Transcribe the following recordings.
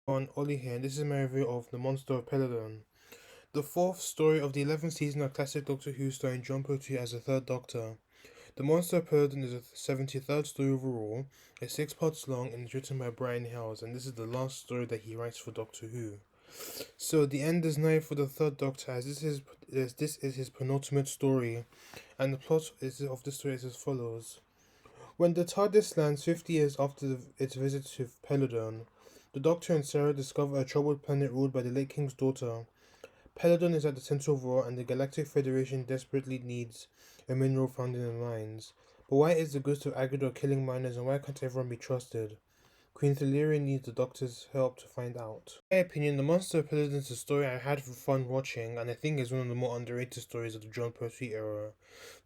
On Oli here, and this is my review of The Monster of Peladon, the fourth story of the 11th season of classic Doctor Who starring John Pertwee as the third Doctor. The Monster of Peladon is a 73rd story overall, it's 6 parts long and is written by Brian Hales, and this is the last story that he writes for Doctor Who. So the end is nigh for the third Doctor, as this is his penultimate story, and the of this story is as follows. When the TARDIS lands 50 years after its visit to Peladon, the Doctor and Sarah discover a troubled planet ruled by the late King's daughter. Peladon is at the center of war, and the Galactic Federation desperately needs a mineral found in the mines. But why is the ghost of Agador killing miners, and why can't everyone be trusted? Queen Thaleria needs the Doctor's help to find out. In my opinion, The Monster of Peladon is a story I had for fun watching, and I think is one of the more underrated stories of the John Pertwee era.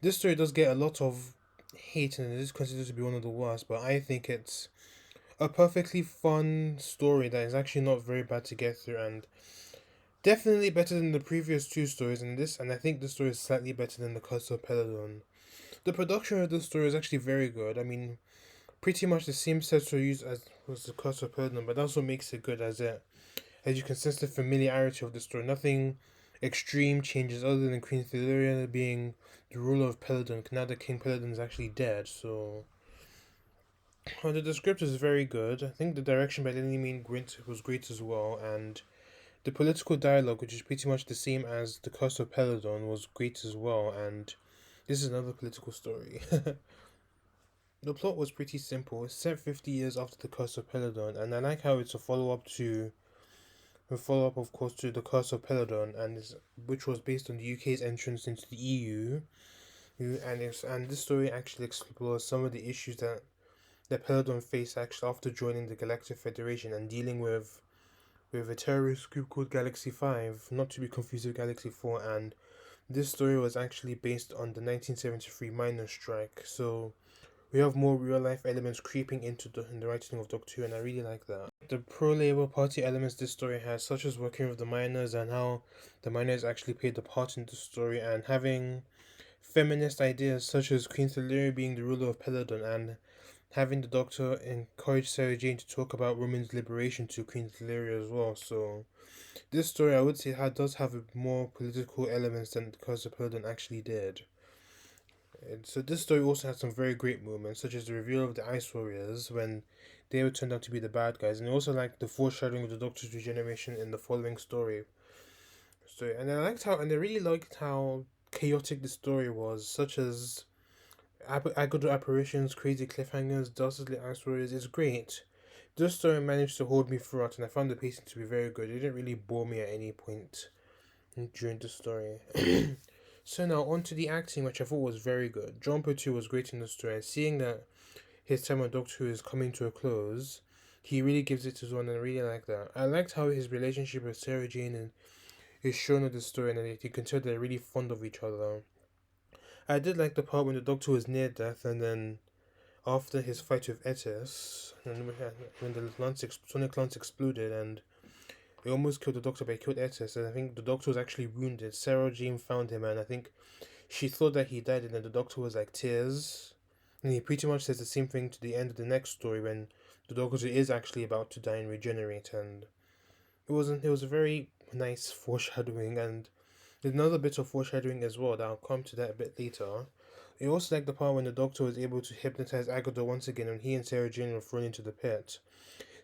This story does get a lot of hate, and it is considered to be one of the worst, but I think it's a perfectly fun story that is actually not very bad to get through, and definitely better than the previous two stories. And I think this story is slightly better than the Curse of Peladon. The production of this story is actually very good. I mean, pretty much the same sets were used as was the Curse of Peladon, but that's what makes it good, as you can sense the familiarity of the story. Nothing extreme changes other than Queen Thaleria being the ruler of Peladon. Now that King Peladon is actually dead, so the script is very good. I think the direction by Lenny Mean Grint was great as well, and the political dialogue, which is pretty much the same as The Curse of Peladon, was great as well. And this is another political story. The plot was pretty simple. It's set 50 years after The Curse of Peladon, and I like how it's a follow up, of course, to The Curse of Peladon, which was based on the UK's entrance into the EU. And this story actually explores some of the issues that Peladon faced actually after joining the Galactic Federation and dealing with a terrorist group called Galaxy 5, not to be confused with Galaxy 4, and this story was actually based on the 1973 miners' strike. So we have more real life elements creeping in the writing of Doctor Who, and I really like that. The pro Labour Party elements this story has, such as working with the miners and how the miners actually played a part in the story, and having feminist ideas such as Queen Thaleria being the ruler of Peladon, and having the Doctor encourage Sarah Jane to talk about women's liberation to Queen Thaleria as well. So this story, I would say, does have more political elements than Curse of Peladon actually did. And so this story also has some very great moments, such as the reveal of the Ice Warriors when they were turned out to be the bad guys, and also like the foreshadowing of the Doctor's regeneration in the following story. And I really liked how chaotic the story was, such as Agador apparitions, crazy cliffhangers, dastardly ice warriors. It's great. This story managed to hold me throughout, and I found the pacing to be very good. It didn't really bore me at any point during the story. So now on to the acting, which I thought was very good. John Pertwee was great in the story, and seeing that his time on Doctor Who is coming to a close, he really gives it his one, and I really like that. I liked how his relationship with Sarah Jane and is shown in the story, and that you can tell they're really fond of each other. I did like the part when the Doctor was near death, and then after his fight with Etis, and when the sonic lance exploded, and it almost killed the Doctor, but it killed Etis, and I think the Doctor was actually wounded. Sarah Jane found him, and I think she thought that he died, and then the Doctor was like tears. And he pretty much says the same thing to the end of the next story when the Doctor is actually about to die and regenerate, and it was a very nice foreshadowing, and there's another bit of foreshadowing as well that I'll come to that a bit later. I also like the part when the Doctor was able to hypnotize Agador once again when he and Sarah Jane were thrown into the pit.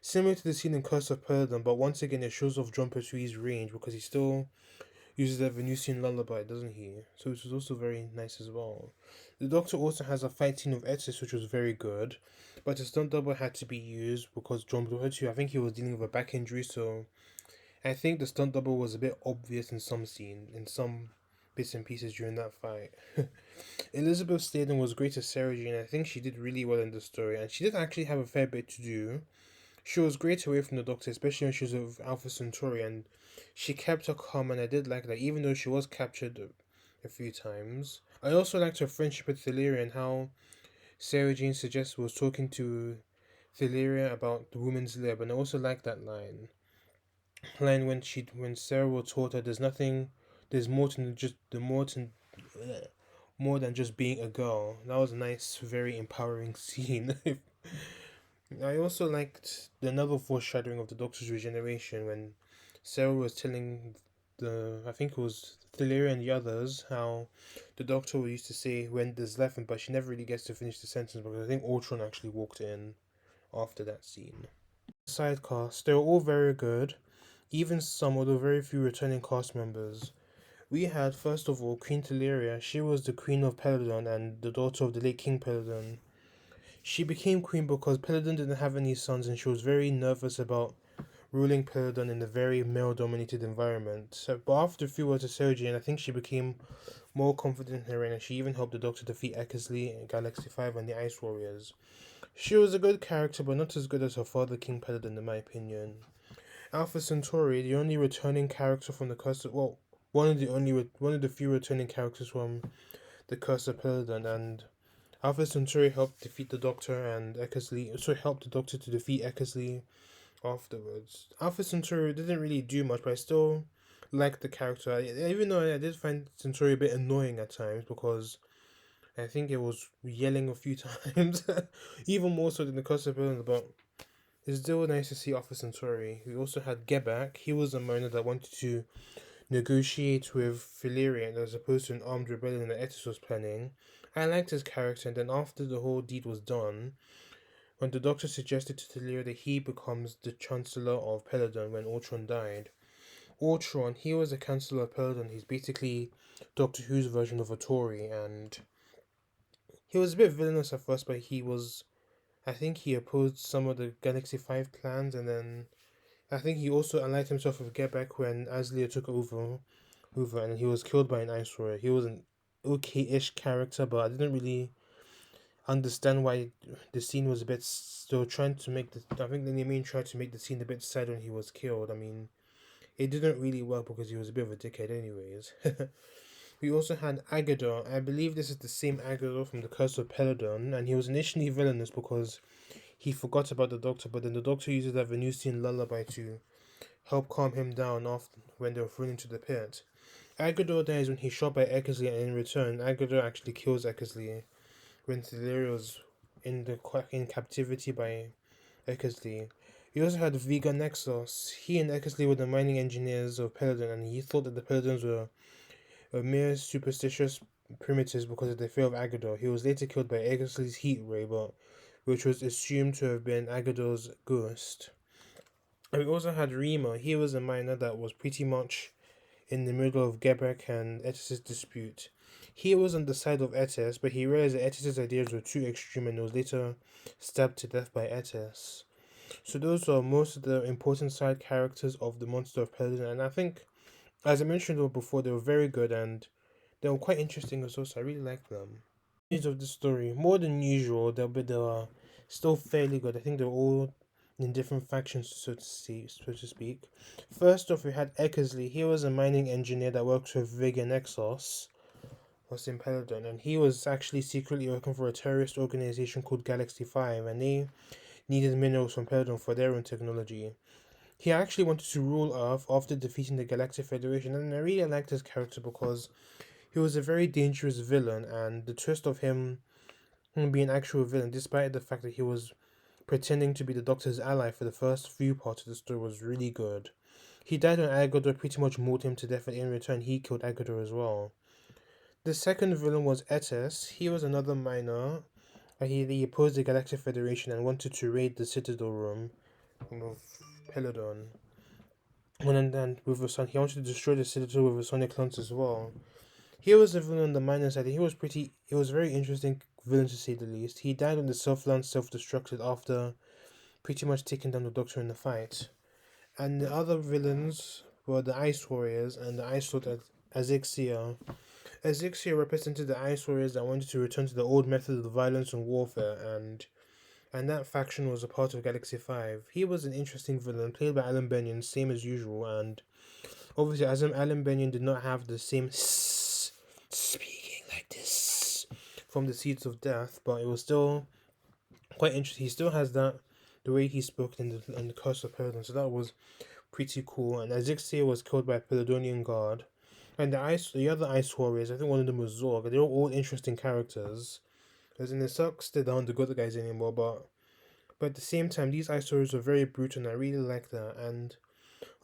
Similar to the scene in Curse of Peladon, but once again it shows off John Pertwee's range because he still uses that Venusian lullaby, doesn't he? So it was also very nice as well. The Doctor also has a fight scene with Etis, which was very good, but the stunt double had to be used because John Pertwee, I think he was dealing with a back injury, so I think the stunt double was a bit obvious in some bits and pieces during that fight. Elizabeth Sladen was great as Sarah Jane. I think she did really well in the story, and she did actually have a fair bit to do. She was great away from the Doctor, especially when she was with Alpha Centauri, and she kept her calm, and I did like that, even though she was captured a few times. I also liked her friendship with Thaleria and how Sarah Jane suggests was talking to Thaleria about the woman's lib, and I also liked that line when Sarah will told her there's more than just the more than just being a girl. That was a nice, very empowering scene. I also liked another foreshadowing of the Doctor's regeneration when Sarah was telling I think it was Thaleria and the others, how the Doctor used to say when there's left, but she never really gets to finish the sentence because I think Ultron actually walked in after that scene. Side cast, they were all very good, even some, although very few returning cast members. We had, first of all, Queen Teleria. She was the Queen of Peladon and the daughter of the late King Peladon. She became queen because Peladon didn't have any sons and she was very nervous about ruling Peladon in a very male dominated environment. So, but after a few words of Sarah Jane, I think she became more confident in her reign and she even helped the Doctor defeat Eckersley in Galaxy 5 and the Ice Warriors. She was a good character, but not as good as her father, King Peladon, in my opinion. Alpha Centauri, the only returning character from the Curse of, well, one of the few returning characters from the Curse of Peladon, and Alpha Centauri helped defeat the Doctor and Eckersley. So helped the Doctor to defeat Eckersley afterwards. Alpha Centauri didn't really do much, but I still liked the character. Even though I did find Centauri a bit annoying at times because I think it was yelling a few times, even more so than the Curse of Peladon. But it's still nice to see Alpha Centauri. We also had Gebak. He was a miner that wanted to negotiate with Valerian as opposed to an armed rebellion that Etis was planning. I liked his character, and then after the whole deed was done, when the Doctor suggested to Talia that he becomes the Chancellor of Peladon when Ultron died. Ultron, he was the Chancellor of Peladon. He's basically Doctor Who's version of a Tory, and he was a bit villainous at first, but I think he opposed some of the Galaxy 5 plans, and then I think he also allied himself with Get Back when Aslia took over, and he was killed by an ice warrior. He was an okay-ish character, but I didn't really understand why the scene was a bit. Still trying to make the. I think the main tried to make the scene a bit sad when he was killed. I mean, it didn't really work because he was a bit of a dickhead, anyways. We also had Agador. I believe this is the same Agador from the Curse of Peladon, and he was initially villainous because he forgot about the Doctor, but then the Doctor uses that Venusian lullaby to help calm him down after when they were thrown into the pit. Agador dies when he's shot by Eckersley, and in return, Agador actually kills Eckersley when Theodoria was in captivity by Eckersley. He also had Vega Nexus. He and Eckersley were the mining engineers of Peladon, and he thought that the Peladons were a mere superstitious primitives because of the fear of Agador. He was later killed by Eckersley's heat ray, but which was assumed to have been Agador's ghost. And we also had Rima. He was a miner that was pretty much in the middle of Gebek and Etis's dispute. He was on the side of Etis, but he realized that Etis's ideas were too extreme and was later stabbed to death by Etis. So those are most of the important side characters of the Monster of Peladon, and I think, as I mentioned before, they were very good and they were quite interesting as well, so I really liked them. Of the story, more than usual, but they were still fairly good. I think they're all in different factions, so to speak. First off, we had Eckersley. He was a mining engineer that worked with Vig and Exos, was in Peladon, and he was actually secretly working for a terrorist organization called Galaxy 5, and they needed minerals from Peladon for their own technology. He actually wanted to rule Earth after defeating the Galactic Federation, and I really liked his character because he was a very dangerous villain, and the twist of him being an actual villain, despite the fact that he was pretending to be the Doctor's ally for the first few parts of the story, was really good. He died when Agador pretty much mauled him to death, and in return, he killed Agador as well. The second villain was Etis. He was another miner. He opposed the Galactic Federation and wanted to raid the Citadel room of Peladon. And with a son, he wanted to destroy the Citadel with a sonic lance as well. He was a villain on the minor side. He was a very interesting villain to say the least. He died when the self-lance self-destructed after pretty much taking down the Doctor in the fight. And the other villains were the Ice Warriors and the Ice Lord Azixia. Azixia represented the Ice Warriors that wanted to return to the old methods of violence and warfare, and that faction was a part of Galaxy 5. He was an interesting villain, played by Alan Benyon, same as usual, and obviously, as Alan Benyon did not have the same speaking like this from the Seeds of Death, but it was still quite interesting. He still has that the way he spoke in the Curse of Peladon, so that was pretty cool. And Azixia was killed by a Peladonian guard, and the other Ice Warriors, I think one of them was Zorg. They were all interesting characters. As in, it sucks they don't the good guys anymore, but But at the same time, these ice warriors are very brutal, and I really like that. And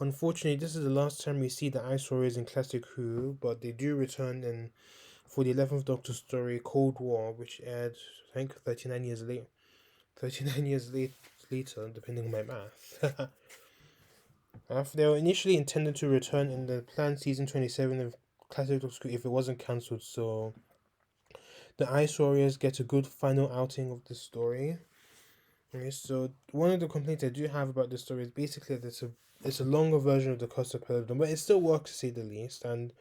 unfortunately, this is the last time we see the ice warriors in Classic Who, but they do return in for the 11th Doctor story, Cold War, which aired, I think, 39 years late. 39 years later, depending on my math. They were initially intended to return in the planned season 27 of Classic Doctor Who if it wasn't cancelled, so the Ice Warriors get a good final outing of the story. Okay, so one of the complaints I do have about this story is basically that it's a longer version of the Curse of Peladon, but it still works to say the least, and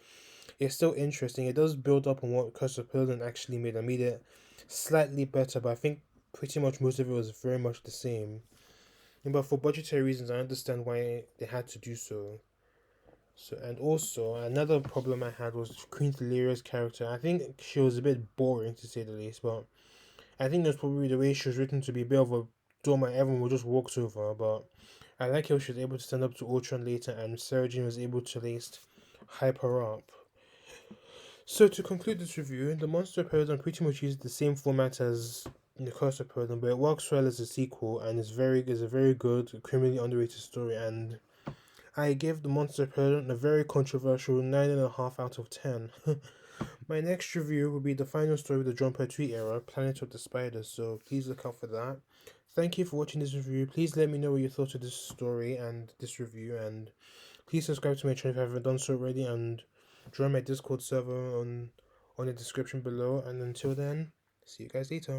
it's still interesting. It does build up on what Curse of Peladon actually made. I made it slightly better, but I think pretty much most of it was very much the same. But for budgetary reasons, I understand why they had to do so. So, and also another problem I had was Queen Thaleria's character. I think she was a bit boring to say the least, but I think that's probably the way she was written to be a bit of a doormat everyone would just walk over. But I like how she was able to stand up to Ultron later, and Sarah Jane was able to at least hype her up. So to conclude this review, the Monster of Peladon pretty much uses the same format as the Curse of Peladon, but it works well as a sequel and is a very good, criminally underrated story. And I give the Monster of Peladon a very controversial 9.5 out of 10. My next review will be the final story of the John Pertwee era, Planet of the Spiders, so please look out for that. Thank you for watching this review. Please let me know what you thought of this story and this review, and please subscribe to my channel if you haven't done so already, and join my Discord server on the description below. And until then, see you guys later.